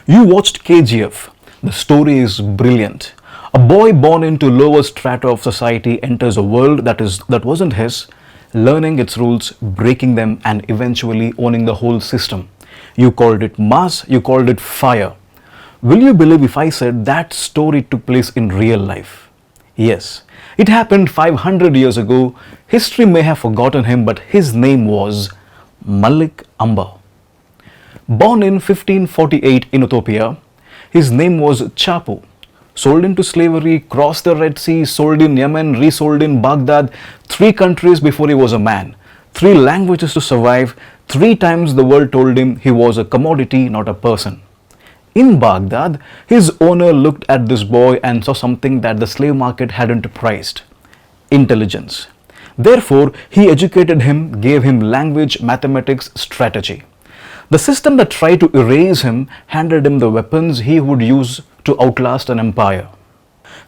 You watched KGF. The story is brilliant. A boy born into lower strata of society enters a world that wasn't his, learning its rules, breaking them, and eventually owning the whole system. You called it mass, you called it fire. Will you believe if I said that story took place in real life? Yes, it happened 500 years ago. History may have forgotten him, but his name was Malik Ambar. Born in 1548 in Ethiopia, his name was Chapu. Sold into slavery, crossed the Red Sea, sold in Yemen, resold in Baghdad, 3 countries before he was a man, 3 languages to survive, 3 times the world told him he was a commodity, not a person. In Baghdad, his owner looked at this boy and saw something that the slave market hadn't priced: intelligence. Therefore, he educated him, gave him language, mathematics, strategy. The system that tried to erase him handed him the weapons he would use to outlast an empire.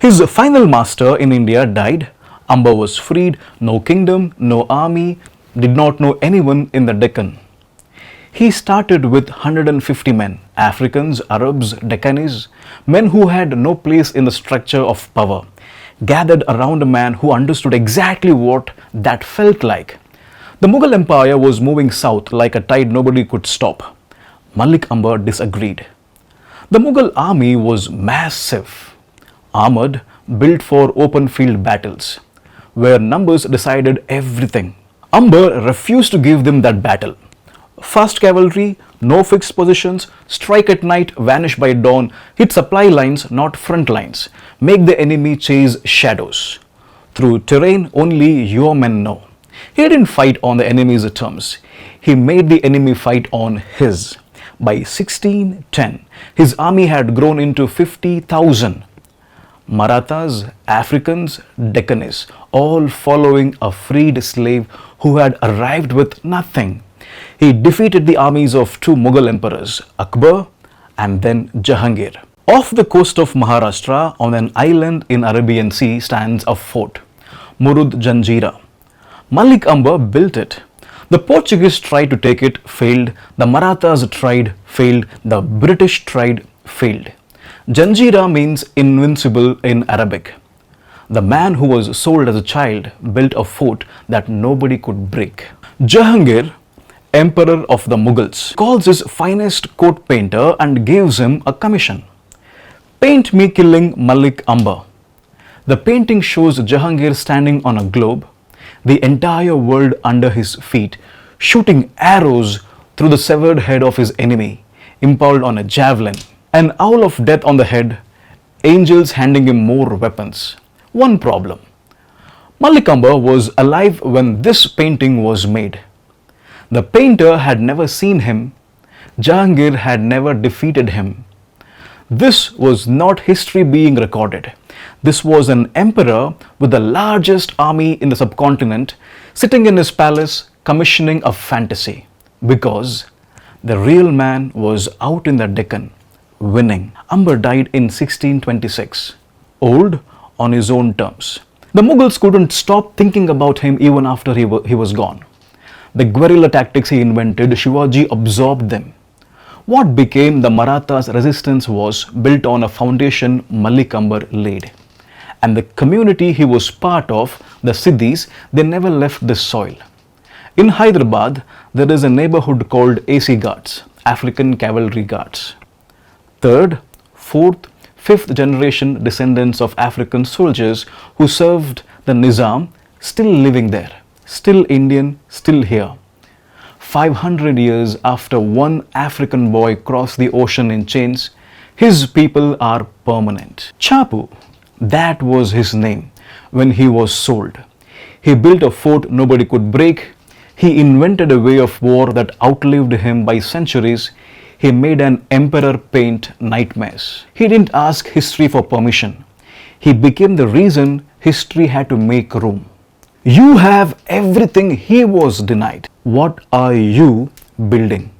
His final master in India died. Ambar was freed, no kingdom, no army, did not know anyone in the Deccan. He started with 150 men, Africans, Arabs, Deccanese, men who had no place in the structure of power, gathered around a man who understood exactly what that felt like. The Mughal Empire was moving south like a tide nobody could stop. Malik Ambar disagreed. The Mughal army was massive, armored, built for open field battles, where numbers decided everything. Ambar refused to give them that battle. Fast cavalry, no fixed positions, strike at night, vanish by dawn, hit supply lines, not front lines, make the enemy chase shadows. Through terrain only your men know. He didn't fight on the enemy's terms. He made the enemy fight on his. By 1610, his army had grown into 50,000. Marathas, Africans, Deccanese, all following a freed slave who had arrived with nothing. He defeated the armies of 2 Mughal emperors, Akbar and then Jahangir. Off the coast of Maharashtra, on an island in Arabian Sea, stands a fort, Murud Janjira. Malik Ambar built it. The Portuguese tried to take it, failed. The Marathas tried, failed. The British tried, failed. Janjira means invincible in Arabic. The man who was sold as a child built a fort that nobody could break. Jahangir, emperor of the Mughals, calls his finest coat painter and gives him a commission. Paint me killing Malik Ambar. The painting shows Jahangir standing on a globe, the entire world under his feet, shooting arrows through the severed head of his enemy, impaled on a javelin, an owl of death on the head, angels handing him more weapons. One problem: Malik Ambar was alive when this painting was made. The painter had never seen him. Jahangir had never defeated him. This was not history being recorded. This was an emperor with the largest army in the subcontinent, sitting in his palace commissioning a fantasy, because the real man was out in the Deccan, winning. Ambar died in 1626, old on his own terms. The Mughals couldn't stop thinking about him even after he was gone. The guerrilla tactics he invented, Shivaji absorbed them. What became the Marathas' resistance was built on a foundation Malik Ambar laid. And the community he was part of, the Siddhis, they never left this soil. In Hyderabad, there is a neighborhood called AC Guards, African Cavalry Guards. 3rd, 4th, 5th generation descendants of African soldiers who served the Nizam, still living there, still Indian, still here. 500 years after one African boy crossed the ocean in chains, his people are permanent. Chapu, that was his name when he was sold. He built a fort nobody could break. He invented a way of war that outlived him by centuries. He made an emperor paint nightmares. He didn't ask history for permission. He became the reason history had to make room. You have everything he was denied. What are you building?